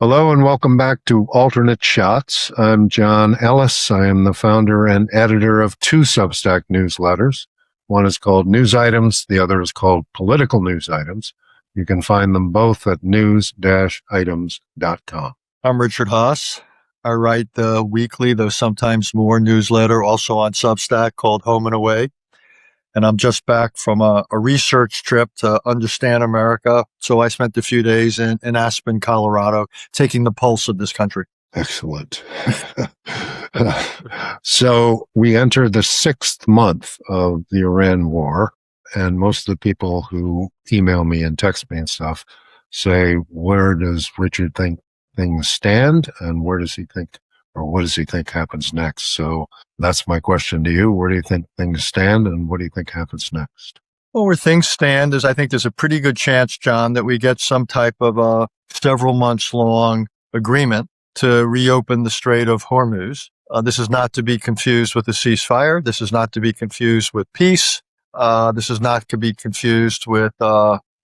Hello and welcome back to Alternate Shots. I'm John Ellis. I am the founder and editor of two Substack newsletters. One is called News Items. The other is called Political News Items. You can find them both at news-items.com. I'm Richard Haass. I write the weekly, though sometimes more, newsletter also on Substack called Home and Away. And I'm just back from a research trip to understand America. So I spent a few days in Aspen, Colorado, taking the pulse of this country. Excellent. So we enter the 6th month of the Iran war, and most of the people who email me and text me and stuff say, where does Richard think things stand, and where does he think, or what does he think happens next? So that's my question to you. Where do you think things stand, and what do you think happens next? Well, where things stand is I think there's a pretty good chance, John, that we get some type of several months long agreement to reopen the Strait of Hormuz. This is not to be confused with a ceasefire. This is not to be confused with peace. This is not to be confused with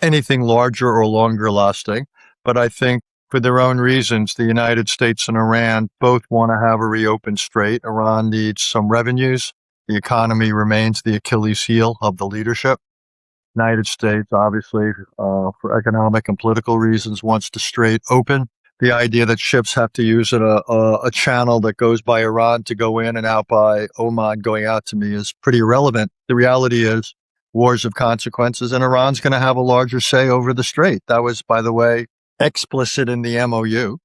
anything larger or longer lasting. But I think for their own reasons, the United States and Iran both want to have a reopened strait. Iran needs some revenues. The economy remains the Achilles heel of the leadership. United States, obviously, for economic and political reasons, wants the strait open. The idea that ships have to use a channel that goes by Iran to go in and out by Oman going out, to me, is pretty irrelevant. The reality is wars of consequences, and Iran's going to have a larger say over the strait. That was, by the way, explicit in the MOU.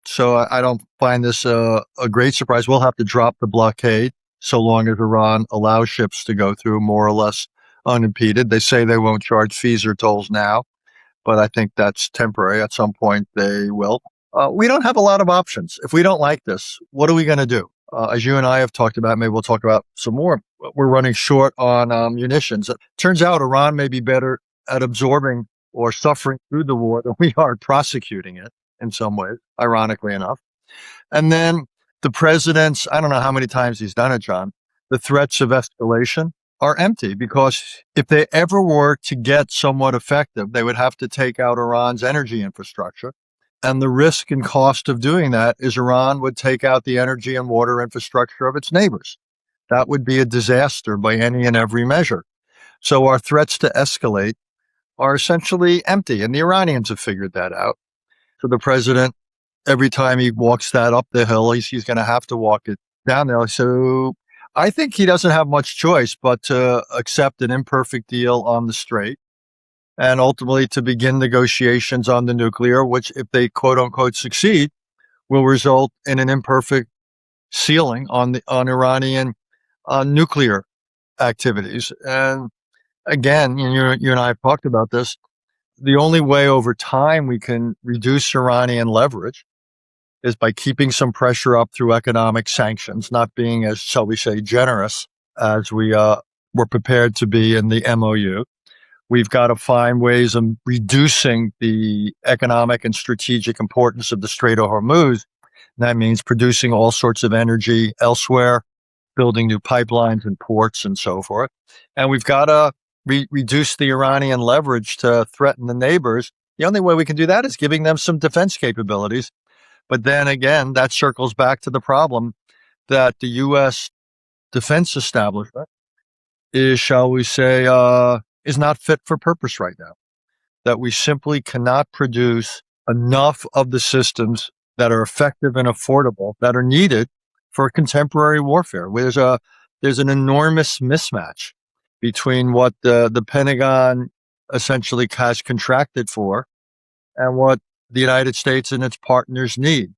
So I don't find this a great surprise. We'll have to drop the blockade so long as Iran allows ships to go through more or less unimpeded. They say they won't charge fees or tolls now, but I think that's temporary. At some point, they will. We don't have a lot of options. If we don't like this, what are we going to do? As you and I have talked about, maybe we'll talk about some more. We're running short on munitions. It turns out Iran may be better at absorbing or suffering through the war than we are prosecuting it in some ways, ironically enough. And then the president's, I don't know how many times he's done it, John, the threats of escalation are empty, because if they ever were to get somewhat effective, they would have to take out Iran's energy infrastructure. And the risk and cost of doing that is Iran would take out the energy and water infrastructure of its neighbors. That would be a disaster by any and every measure. So our threats to escalate are essentially empty, and the Iranians have figured that out. So the president, every time he walks that up the hill, he's going to have to walk it down there. So I think he doesn't have much choice but to accept an imperfect deal on the strait, and ultimately to begin negotiations on the nuclear, which, if they quote unquote succeed, will result in an imperfect ceiling on Iranian nuclear activities. And again, you and I have talked about this. The only way over time we can reduce Iranian leverage is by keeping some pressure up through economic sanctions, not being as, shall we say, generous as we were prepared to be in the MOU. We've got to find ways of reducing the economic and strategic importance of the Strait of Hormuz. And that means producing all sorts of energy elsewhere, building new pipelines and ports and so forth. And we've got to reduce the Iranian leverage to threaten the neighbors. The only way we can do that is giving them some defense capabilities. But then again, that circles back to the problem that the U.S. defense establishment is, shall we say, is not fit for purpose right now. That we simply cannot produce enough of the systems that are effective and affordable that are needed for contemporary warfare. There's an enormous mismatch between what the Pentagon essentially has contracted for and what the United States and its partners need.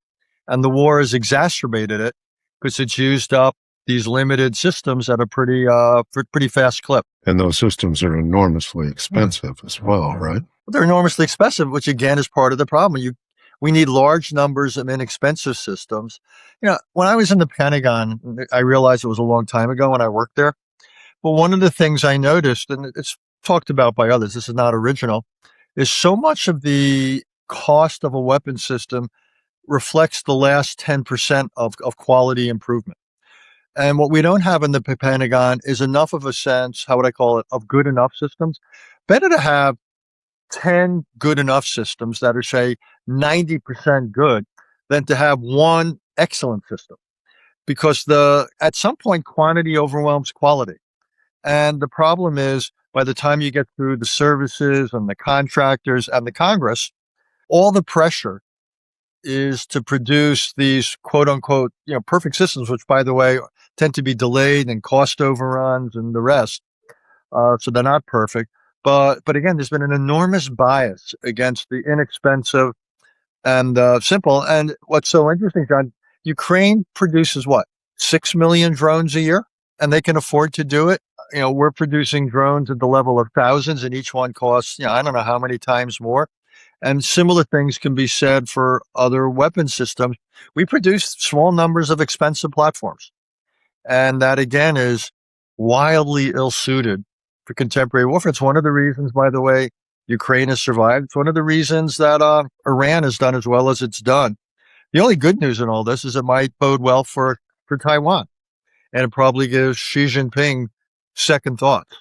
And the war has exacerbated it because it's used up these limited systems at a pretty fast clip. And those systems are enormously expensive as well, right? They're enormously expensive, which again is part of the problem. We need large numbers of inexpensive systems. When I was in the Pentagon, I realized it was a long time ago when I worked there. But one of the things I noticed, and it's talked about by others, this is not original, is so much of the cost of a weapon system reflects the last 10% of quality improvement. And what we don't have in the Pentagon is enough of a sense, how would I call it, of good enough systems. Better to have 10 good enough systems that are, say, 90% good than to have one excellent system. Because at some point, quantity overwhelms quality. And the problem is, by the time you get through the services and the contractors and the Congress, all the pressure is to produce these quote unquote, perfect systems, which by the way, tend to be delayed and cost overruns and the rest. So they're not perfect. But again, there's been an enormous bias against the inexpensive and simple. And what's so interesting, John, Ukraine produces what, 6 million drones a year, and they can afford to do it. We're producing drones at the level of thousands, and each one costs, I don't know how many times more. And similar things can be said for other weapon systems. We produce small numbers of expensive platforms. And that, again, is wildly ill-suited for contemporary warfare. It's one of the reasons, by the way, Ukraine has survived. It's one of the reasons that Iran has done as well as it's done. The only good news in all this is it might bode well for Taiwan. And it probably gives Xi Jinping second thoughts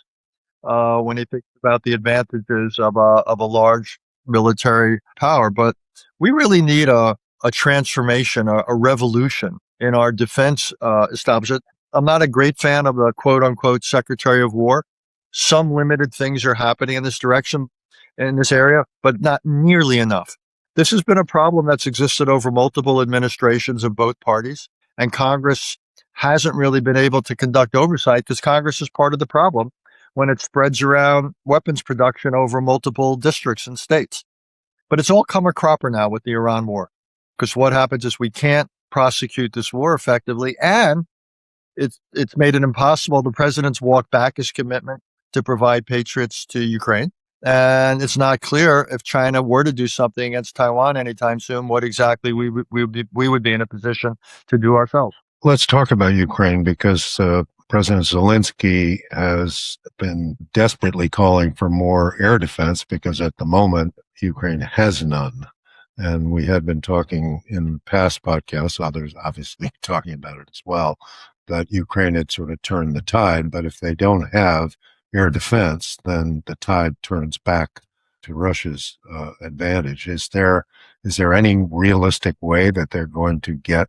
when he thinks about the advantages of a large military power. But we really need a transformation, a revolution in our defense establishment. I'm not a great fan of the quote unquote Secretary of War. Some limited things are happening in this direction, in this area, but not nearly enough. This has been a problem that's existed over multiple administrations of both parties, and Congress hasn't really been able to conduct oversight because Congress is part of the problem when it spreads around weapons production over multiple districts and states. But it's all come a cropper now with the Iran war, because what happens is we can't prosecute this war effectively, and it's made it impossible. The president's walked back his commitment to provide Patriots to Ukraine. And it's not clear if China were to do something against Taiwan anytime soon, what exactly we would be in a position to do ourselves. Let's talk about Ukraine, because President Zelensky has been desperately calling for more air defense because at the moment, Ukraine has none. And we had been talking in past podcasts, others obviously talking about it as well, that Ukraine had sort of turned the tide. But if they don't have air defense, then the tide turns back to Russia's advantage. Is there any realistic way that they're going to get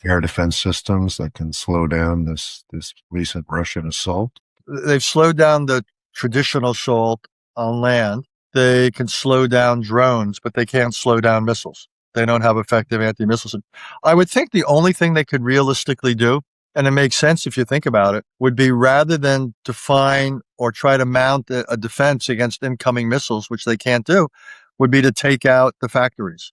air defense systems that can slow down this recent Russian assault? They've slowed down the traditional assault on land. They can slow down drones, but they can't slow down missiles. They don't have effective anti-missiles. I would think the only thing they could realistically do, and it makes sense if you think about it, would be rather than define or try to mount a defense against incoming missiles, which they can't do, would be to take out the factories.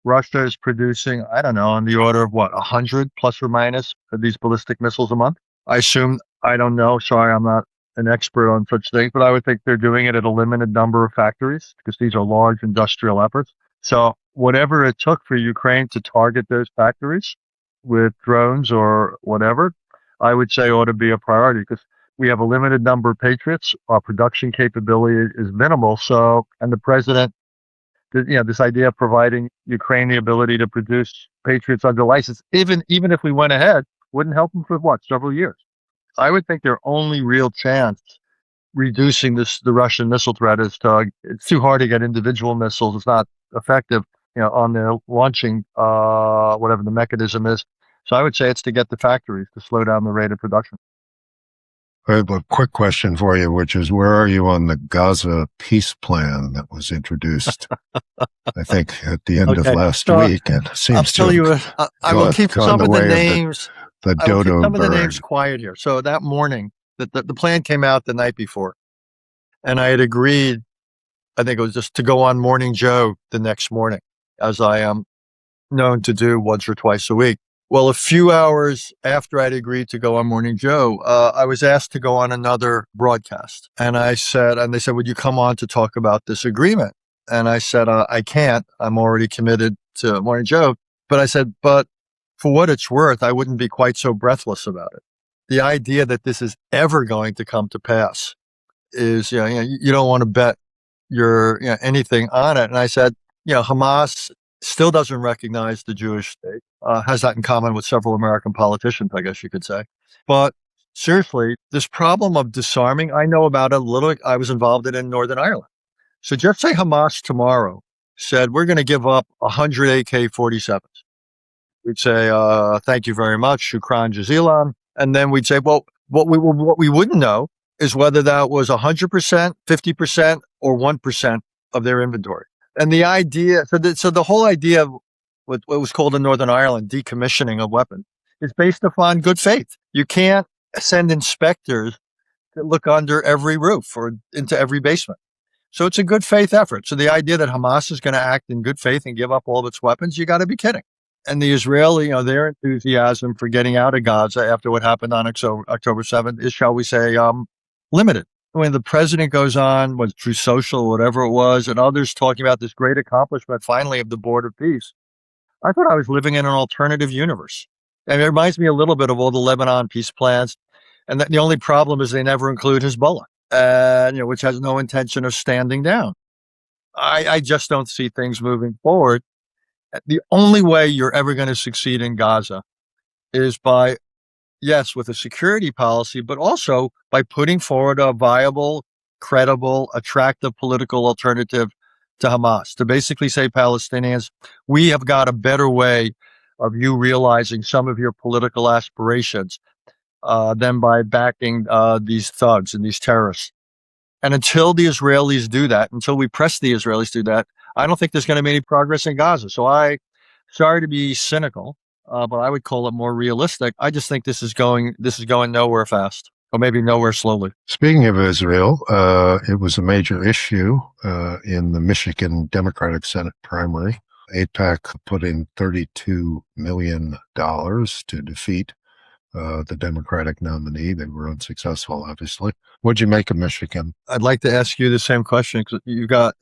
Russia is producing, I don't know, on the order of 100 plus or minus of these ballistic missiles a month. I assume, I don't know, sorry, I'm not an expert on such things, but I would think they're doing it at a limited number of factories because these are large industrial efforts. So whatever it took for Ukraine to target those factories with drones or whatever, I would say ought to be a priority because we have a limited number of Patriots. Our production capability is minimal. So, and the president, this idea of providing Ukraine the ability to produce Patriots under license, even if we went ahead, wouldn't help them for several years. I would think their only real chance reducing the Russian missile threat is it's too hard to get individual missiles. It's not effective, on the launching, whatever the mechanism is. So I would say it's to get the factories to slow down the rate of production. I have a quick question for you, which is, where are you on the Gaza peace plan that was introduced, I think, at the end of last week? And it seems I will keep some of the names. The dodo some bird. of the names quiet here. So that morning, the plan came out the night before, and I had agreed, I think it was just to go on Morning Joe the next morning, as I am known to do once or twice a week. Well, a few hours after I'd agreed to go on Morning Joe, I was asked to go on another broadcast. And they said, would you come on to talk about this agreement? And I said, I can't. I'm already committed to Morning Joe. But I said, but for what it's worth, I wouldn't be quite so breathless about it. The idea that this is ever going to come to pass is, you don't want to bet anything on it. And I said, Hamas still doesn't recognize the Jewish state, has that in common with several American politicians, I guess you could say. But seriously, this problem of disarming, I know about it a little. I was involved in Northern Ireland. So just say Hamas tomorrow said, we're going to give up 100 AK-47s. We'd say, thank you very much, shukran jazilan. And then we'd say, well, what we wouldn't know is whether that was 100%, 50%, or 1% of their inventory. And the idea, so the whole idea of what was called in Northern Ireland decommissioning of weapons is based upon good faith. You can't send inspectors to look under every roof or into every basement. So it's a good faith effort. So the idea that Hamas is going to act in good faith and give up all of its weapons, you got to be kidding. And the Israeli, their enthusiasm for getting out of Gaza after what happened on October 7th is, shall we say, limited. When the president goes on, was True Social, whatever it was, and others talking about this great accomplishment, finally, of the Board of Peace, I thought I was living in an alternative universe. And it reminds me a little bit of all the Lebanon peace plans. And that the only problem is they never include Hezbollah, which has no intention of standing down. I just don't see things moving forward. The only way you're ever going to succeed in Gaza is by, yes, with a security policy, but also by putting forward a viable, credible, attractive political alternative to Hamas, to basically say, Palestinians, we have got a better way of you realizing some of your political aspirations than by backing these thugs and these terrorists. And until the Israelis do that, until we press the Israelis to do that, I don't think there's going to be any progress in Gaza. So sorry to be cynical, but I would call it more realistic. I just think this is going nowhere fast, or maybe nowhere slowly. Speaking of Israel, it was a major issue in the Michigan Democratic Senate primary. AIPAC put in $32 million to defeat the Democratic nominee. They were unsuccessful, obviously. What'd you make of Michigan? I'd like to ask you the same question, because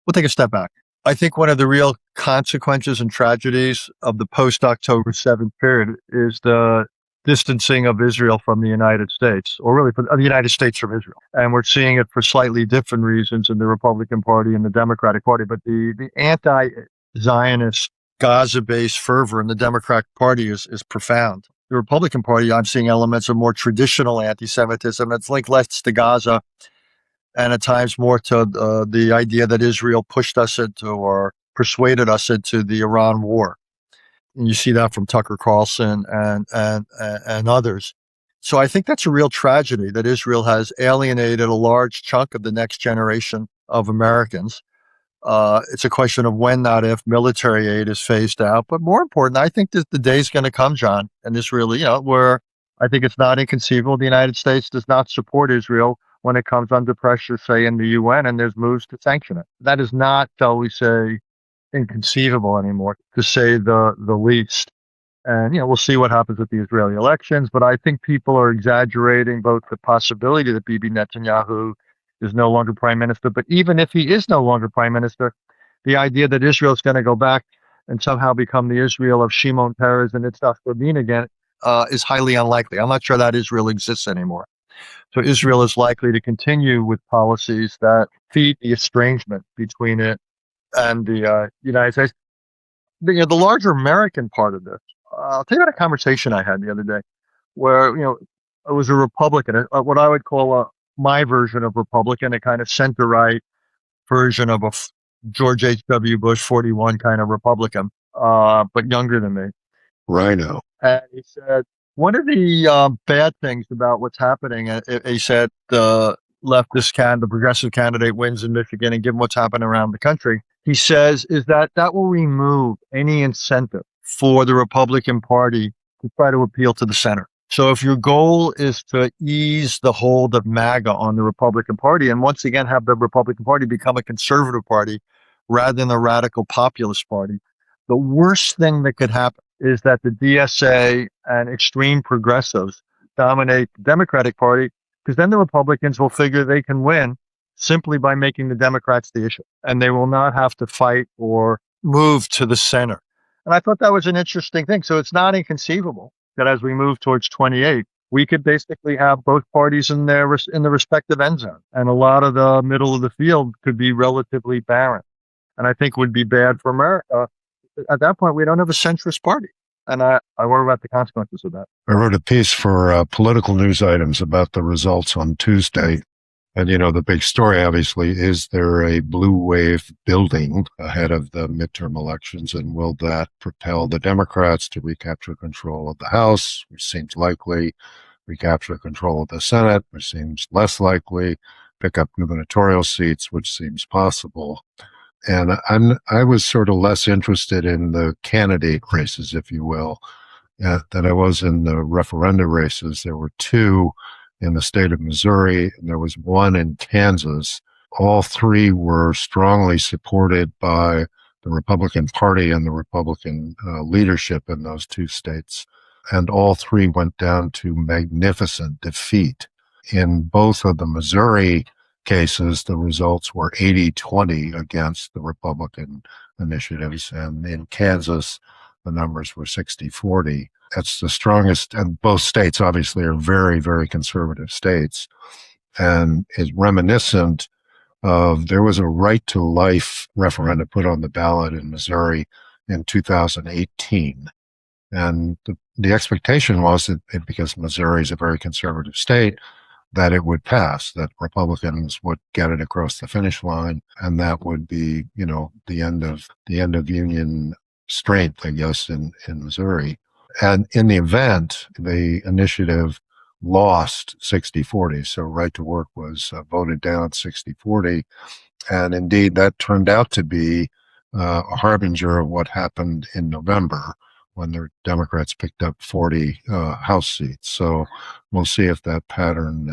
we'll take a step back. I think one of the real consequences and tragedies of the post-October 7th period is the distancing of Israel from the United States, or really the United States from Israel. And we're seeing it for slightly different reasons in the Republican Party and the Democratic Party. But the anti-Zionist Gaza-based fervor in the Democratic Party is profound. The Republican Party, I'm seeing elements of more traditional anti-Semitism that's linked less to Gaza and at times more to the idea that Israel pushed us into or persuaded us into the Iran war. And you see that from Tucker Carlson and others. So I think that's a real tragedy that Israel has alienated a large chunk of the next generation of Americans. It's a question of when, not if, military aid is phased out. But more important, I think that the day's going to come, John, and this really, where I think it's not inconceivable the United States does not support Israel when it comes under pressure, say, in the UN, and there's moves to sanction it. That is not, shall we say, inconceivable anymore, to say the least. And, we'll see what happens with the Israeli elections. But I think people are exaggerating both the possibility that Bibi Netanyahu is no longer prime minister, but even if he is no longer prime minister, the idea that Israel is going to go back and somehow become the Israel of Shimon Peres and Yitzhak Rabin again is highly unlikely. I'm not sure that Israel exists anymore. So Israel is likely to continue with policies that feed the estrangement between it and the United States. The larger American part of this, I'll tell you about a conversation I had the other day where, it was a Republican, what I would call my version of Republican, a kind of center-right version of a George H.W. Bush 41 kind of Republican, but younger than me. Rhino. And he said, one of the bad things about what's happening, he said, the progressive candidate wins in Michigan, and given what's happening around the country, he says, is that will remove any incentive for the Republican Party to try to appeal to the center. So if your goal is to ease the hold of MAGA on the Republican Party, and once again have the Republican Party become a conservative party rather than a radical populist party, the worst thing that could happen is that the DSA and extreme progressives dominate the Democratic Party, because then the Republicans will figure they can win simply by making the Democrats the issue, and they will not have to fight or move to the center. And I thought that was an interesting thing. So it's not inconceivable that as we move towards 28, we could basically have both parties in the respective end zone, and a lot of the middle of the field could be relatively barren, and I think would be bad for America. At that point, we don't have a centrist party, and I worry about the consequences of that. I wrote a piece for Political News Items about the results on Tuesday. And, the big story, obviously, is there a blue wave building ahead of the midterm elections? And will that propel the Democrats to recapture control of the House, which seems likely, recapture control of the Senate, which seems less likely, pick up gubernatorial seats, which seems possible? And I was sort of less interested in the candidate races, if you will, than I was in the referenda races. There were two in the state of Missouri, and there was one in Kansas. All three were strongly supported by the Republican Party and the Republican leadership in those two states. And all three went down to magnificent defeat. In both of the Missouri cases, the results were 80-20 against the Republican initiatives. And in Kansas, the numbers were 60-40. That's the strongest, and both states obviously are very, very conservative states, and is reminiscent of, there was a right to life referendum put on the ballot in Missouri in 2018. And the expectation was that because Missouri is a very conservative state, that it would pass, that Republicans would get it across the finish line, and that would be, the end of Union strength, I guess, in Missouri. And in the event, the initiative lost 60-40. So right to work was voted down 60-40. And indeed, that turned out to be a harbinger of what happened in November when the Democrats picked up 40 House seats. So we'll see if that pattern,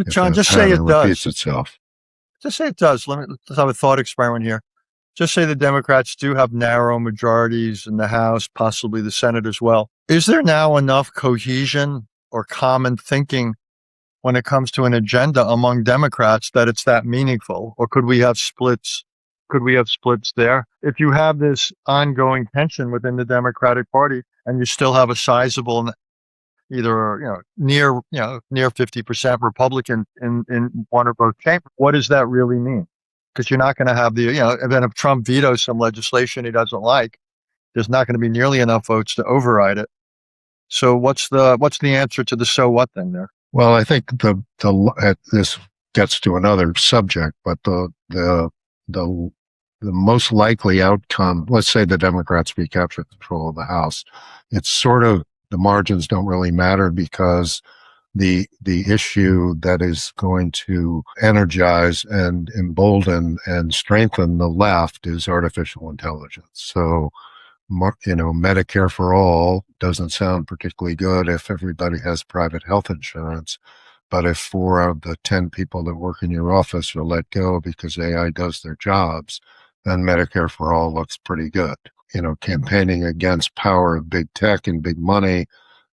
John, just say it repeats does. itself. Just say it does. Let's have a thought experiment here. Just say the Democrats do have narrow majorities in the House, possibly the Senate as well. Is there now enough cohesion or common thinking when it comes to an agenda among Democrats that it's that meaningful? Or could we have splits? Could we have splits there? If you have this ongoing tension within the Democratic Party and you still have a sizable, either near 50% Republican in one or both chambers, what does that really mean? Because you're not going to have and then if Trump vetoes some legislation he doesn't like, there's not going to be nearly enough votes to override it. So what's the answer to the so what thing there? Well, I think this gets to another subject, but the most likely outcome, let's say the Democrats recapture control of the House, it's sort of, the margins don't really matter, because the issue that is going to energize and embolden and strengthen the left is artificial intelligence. So, Medicare for all doesn't sound particularly good if everybody has private health insurance. But if 4 out of the 10 people that work in your office are let go because AI does their jobs, then Medicare for all looks pretty good. Campaigning against power of big tech and big money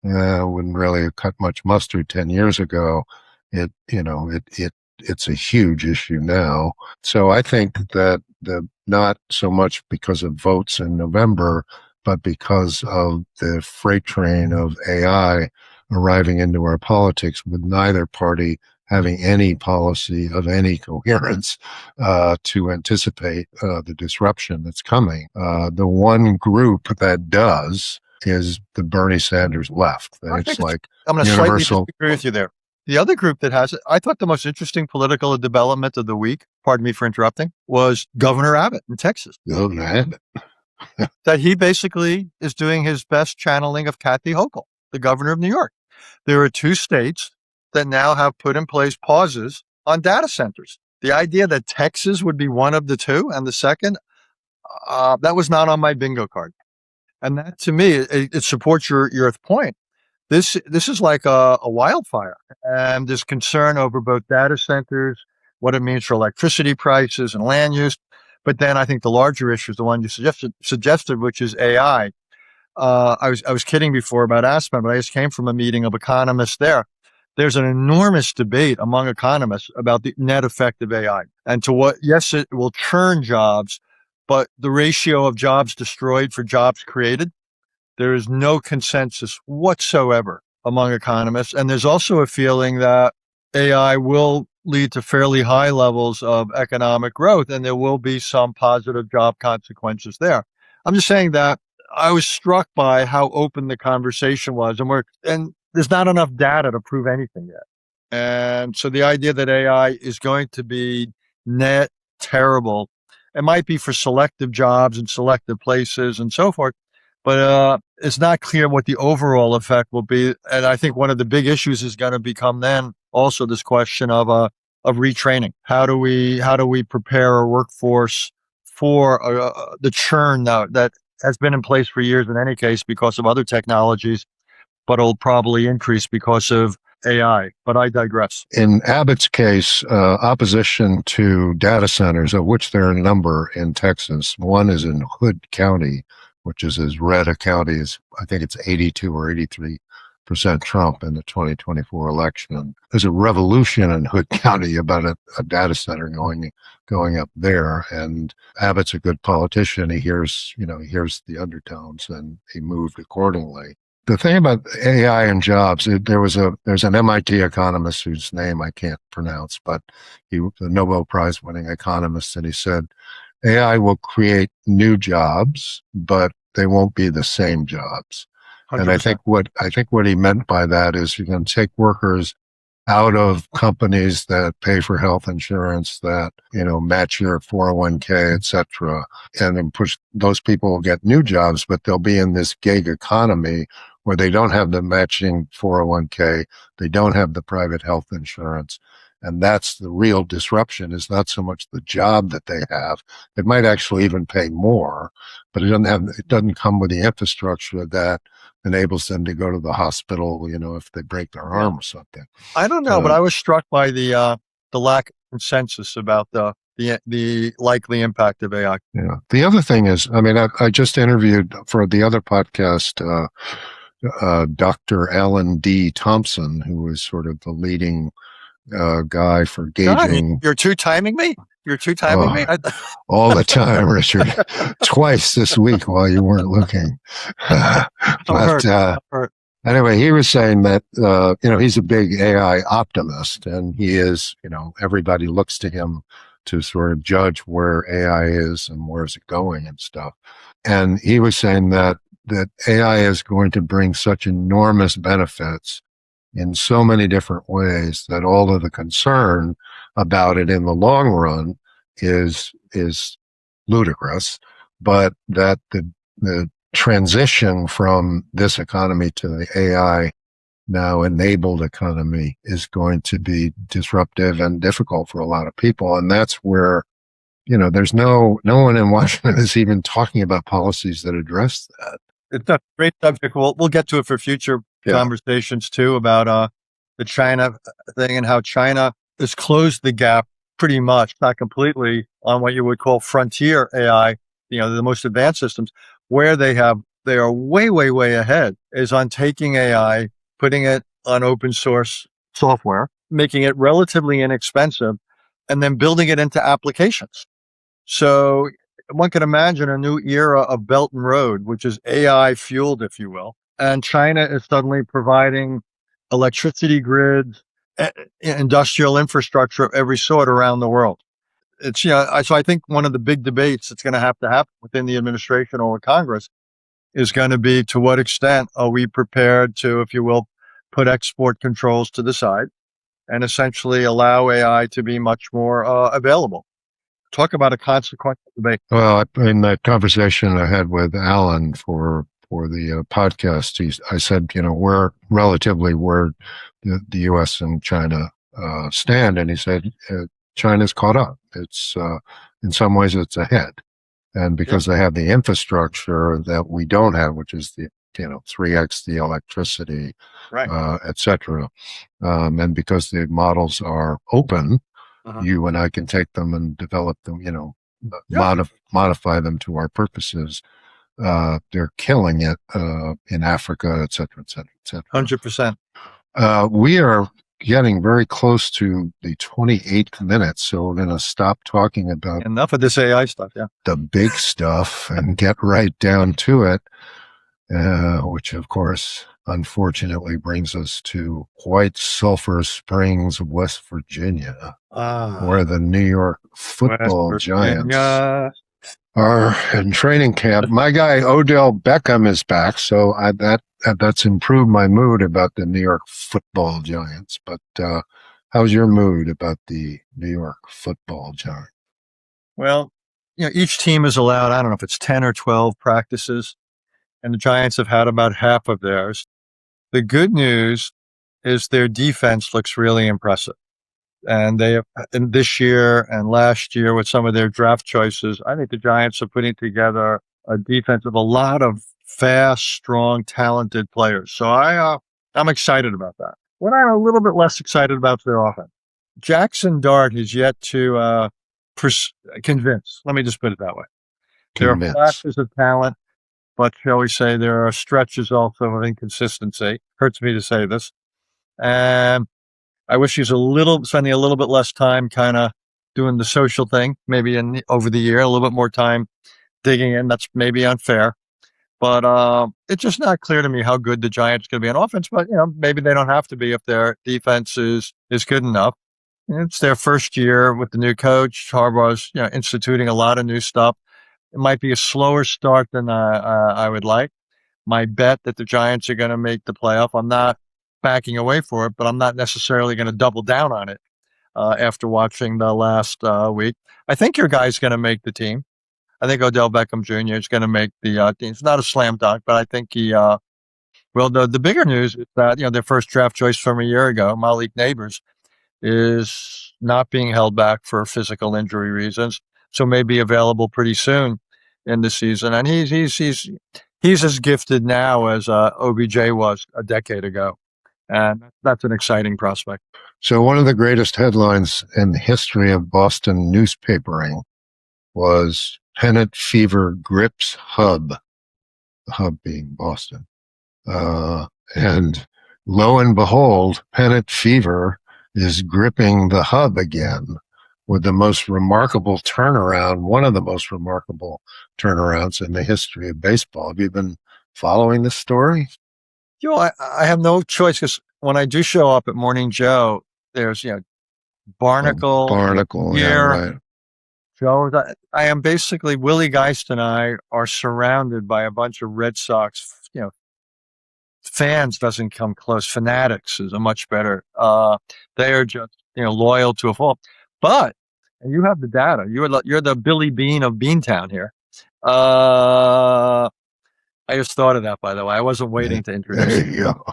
wouldn't really have cut much mustard 10 years ago. It's a huge issue now. So I think that not so much because of votes in November, but because of the freight train of AI arriving into our politics, with neither party having any policy of any coherence to anticipate the disruption that's coming. The one group that does is the Bernie Sanders left. It's like I'm going to universal. Slightly disagree with you there. The other group that has it, I thought the most interesting political development of the week, pardon me for interrupting, was Governor Abbott in Texas. Governor Abbott. That he basically is doing his best channeling of Kathy Hochul, the governor of New York. There are 2 states that now have put in place pauses on data centers. The idea that Texas would be one of the 2 and the second, that was not on my bingo card. And that, to me, it supports your point. This is like a wildfire, and there's concern over both data centers, what it means for electricity prices and land use. But then I think the larger issue is the one you suggested, which is AI. I was kidding before about Aspen, but I just came from a meeting of economists there. There's an enormous debate among economists about the net effect of AI and to what, yes, it will churn jobs, but the ratio of jobs destroyed for jobs created, there is no consensus whatsoever among economists. And there's also a feeling that AI will lead to fairly high levels of economic growth, and there will be some positive job consequences there. I'm just saying that I was struck by how open the conversation was, and there's not enough data to prove anything yet. And so the idea that AI is going to be net terrible, it might be for selective jobs and selective places and so forth, but it's not clear what the overall effect will be. And I think one of the big issues is going to become then also this question of retraining. How do we prepare our workforce for the churn that has been in place for years in any case because of other technologies, but it'll probably increase because of AI. But I digress. In Abbott's case, opposition to data centers, of which there are a number in Texas. One is in Hood County, which is as red a county as, I think it's 82 or 83% Trump in the 2024 election. There's a revolution in Hood County about a data center going up there. And Abbott's a good politician. He hears the undertones, and he moved accordingly. The thing about AI and jobs, there's an MIT economist whose name I can't pronounce, but he was a Nobel Prize winning economist, and he said AI will create new jobs, but they won't be the same jobs. 100%. And I think what he meant by that is you're going to take workers out of companies that pay for health insurance, that, match your 401k, et cetera, and then push those people will get new jobs, but they'll be in this gig economy where they don't have the matching 401k, they don't have the private health insurance. And that's the real disruption, is not so much the job that they have. It might actually even pay more, but it doesn't come with the infrastructure that enables them to go to the hospital, if they break their arm or something. I don't know, but I was struck by the lack of consensus about the likely impact of AI. Yeah. The other thing is, I just interviewed for the other podcast, Dr. Alan D. Thompson, who is sort of the leading guy for gauging. God, you're two-timing me? Me? All the time, Richard. Twice this week while you weren't looking. Anyway, he was saying that, he's a big AI optimist, and he is, everybody looks to him to sort of judge where AI is and where's it going and stuff. And he was saying that AI is going to bring such enormous benefits in so many different ways that all of the concern about it in the long run is ludicrous, but that the transition from this economy to the AI now enabled economy is going to be disruptive and difficult for a lot of people. And that's where, there's no one in Washington is even talking about policies that address that. It's a great subject. We'll get to it for future conversations too, about the China thing and how China has closed the gap pretty much, not completely, on what you would call frontier AI, the most advanced systems. Where they are way ahead is on taking AI, putting it on open source software, making it relatively inexpensive, and then building it into applications. So one can imagine a new era of Belt and Road, which is AI fueled, if you will. And China is suddenly providing electricity grids, industrial infrastructure of every sort around the world. It's, so I think one of the big debates that's going to happen within the administration or Congress is going to be, to what extent are we prepared to, if you will, put export controls to the side and essentially allow AI to be much more available. Talk about a consequential debate. Well, in that conversation I had with Alan for the podcast, I said, we're relatively where the U.S. and China stand, and he said China's caught up. It's in some ways it's ahead, and because they have the infrastructure that we don't have, which is the 3x the electricity, right, et cetera, and because the models are open. You and I can take them and develop them, modify them to our purposes. They're killing it in Africa, et cetera, et cetera, et cetera. 100%. We are getting very close to the 28 minutes, so we're going to stop talking about enough of this AI stuff, the big stuff, and get right down to it, which, of course, unfortunately brings us to White Sulphur Springs, West Virginia, where the New York football Giants are in training camp. My guy Odell Beckham is back, so that's improved my mood about the New York Football Giants. But how's your mood about the New York Football Giants? Well, each team is allowed, I don't know if it's 10 or 12 practices, and the Giants have had about half of theirs. The good news is their defense looks really impressive. And they have, and this year and last year with some of their draft choices, I think the Giants are putting together a defense of a lot of fast, strong, talented players. So I'm excited about that. What I'm a little bit less excited about is their offense. Jackson Dart has yet to convince. Let me just put it that way. There are Convince. flashes of talent, but shall we say there are stretches also of inconsistency. Hurts me to say this. And I wish he was spending a little bit less time kind of doing the social thing, maybe over the year, a little bit more time digging in. That's maybe unfair, but it's just not clear to me how good the Giants are going to be on offense. But maybe they don't have to be if their defense is good enough. It's their first year with the new coach. Harbaugh's instituting a lot of new stuff. It might be a slower start than I would like. My bet that the Giants are going to make the playoff. I'm not backing away for it, but I'm not necessarily going to double down on it after watching the last week. I think your guy's going to make the team. I think Odell Beckham Jr. is going to make the team. It's not a slam dunk, but I think he. Well, the bigger news is that their first draft choice from a year ago, Malik Neighbors, is not being held back for physical injury reasons, so may be available pretty soon in the season. And he's as gifted now as OBJ was a decade ago, and that's an exciting prospect. So one of the greatest headlines in the history of Boston newspapering was Pennant Fever grips hub, the hub being Boston. And lo and behold, Pennant Fever is gripping the hub again with the most remarkable turnaround, one of the most remarkable turnarounds in the history of baseball. Have you been following this story? I have no choice because when I do show up at Morning Joe, there's, Barnacle, Barnacle, yeah, right. Joe. I am basically, Willie Geist and I are surrounded by a bunch of Red Sox, fans doesn't come close. Fanatics is a much better. They are just, loyal to a fault. But, and you have the data. You're the Billy Bean of Beantown here. I just thought of that, by the way. I wasn't waiting to introduce There it. you go.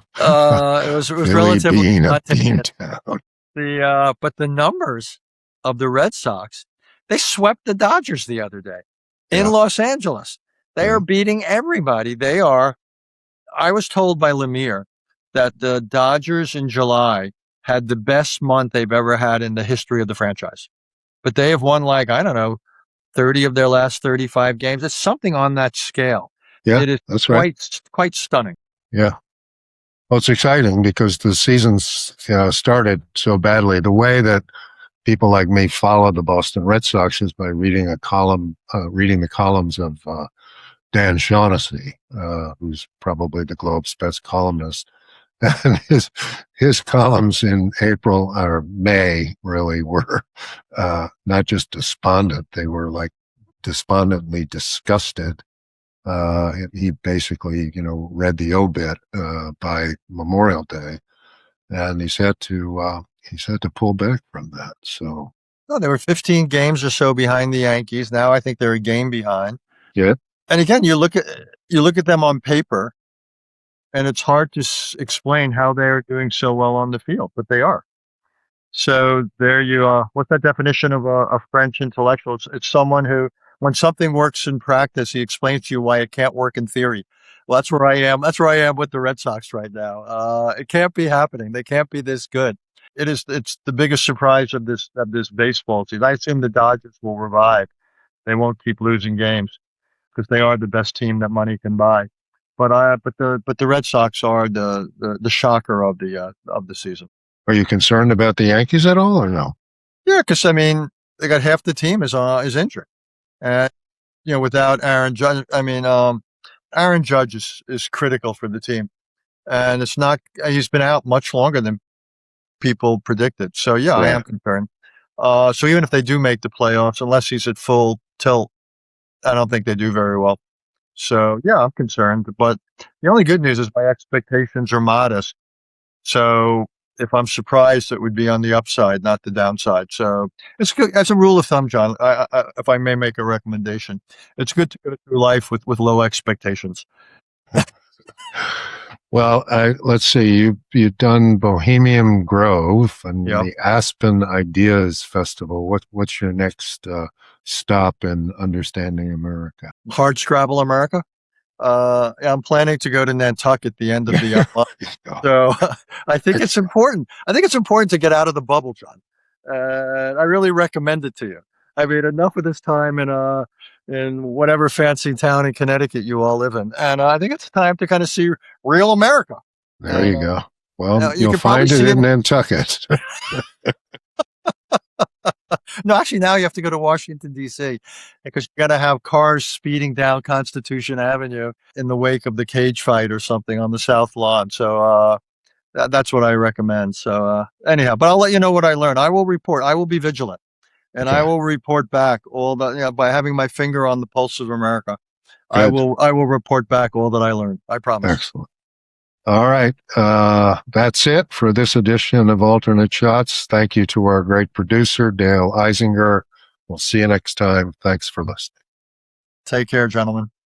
It was Billy relatively Bean of spontaneous. Beantown. But the numbers of the Red Sox, they swept the Dodgers the other day in Los Angeles. They are beating everybody. I was told by Lemire that the Dodgers in July had the best month they've ever had in the history of the franchise. But they have won, I don't know, 30 of their last 35 games. It's something on that scale. Yeah, it is that's quite stunning. Yeah. Well, it's exciting because the season's started so badly. The way that people like me follow the Boston Red Sox is by reading the columns of Dan Shaughnessy, who's probably the Globe's best columnist. And his columns in April or May really were not just despondent; they were despondently disgusted. He basically, read the obit by Memorial Day, and he's had to pull back from that. So, they were 15 games or so behind the Yankees. Now I think they're a game behind. Yeah. And again, you look at them on paper, and it's hard to explain how they are doing so well on the field, but they are. So there you are. What's that definition of a French intellectual? It's someone who, when something works in practice, he explains to you why it can't work in theory. Well, that's where I am. That's where I am with the Red Sox right now. It can't be happening. They can't be this good. It's the biggest surprise of this baseball season. I assume the Dodgers will revive. They won't keep losing games because they are the best team that money can buy. But the Red Sox are the shocker of the season. Are you concerned about the Yankees at all, or no? Yeah, because they got half the team is injured, and without Aaron Judge, Aaron Judge is critical for the team, and it's not. He's been out much longer than people predicted. So yeah, I am concerned. So even if they do make the playoffs, unless he's at full tilt, I don't think they do very well. So yeah, I'm concerned. But the only good news is my expectations are modest. So if I'm surprised, it would be on the upside, not the downside. So it's good. As a rule of thumb, John, if I may make a recommendation, it's good to go through life with low expectations. Well, let's see. You've done Bohemian Grove and Yeah. the Aspen Ideas Festival. What's your next stop in understanding America? Hard Scrabble America. I'm planning to go to Nantucket at the end of the month. So I think it's important. I think it's important to get out of the bubble, John. I really recommend it to you. I mean, enough of this time in whatever fancy town in Connecticut you all live in, and I think it's time to kind of see real America. There you go. Well, You you'll could probably find it see in it. Nantucket. No, actually, now you have to go to Washington, D.C. because you got to have cars speeding down Constitution Avenue in the wake of the cage fight or something on the South Lawn. So that's what I recommend. So anyhow, but I'll let you know what I learn. I will report. I will be vigilant, and I Okay, will report back all that. By having my finger on the pulse of America, I good. will. I will report back all that I learned. I promise. Excellent. All right. That's it for this edition of Alternate Shots. Thank you to our great producer, Dale Eisinger. We'll see you next time. Thanks for listening. Take care, gentlemen.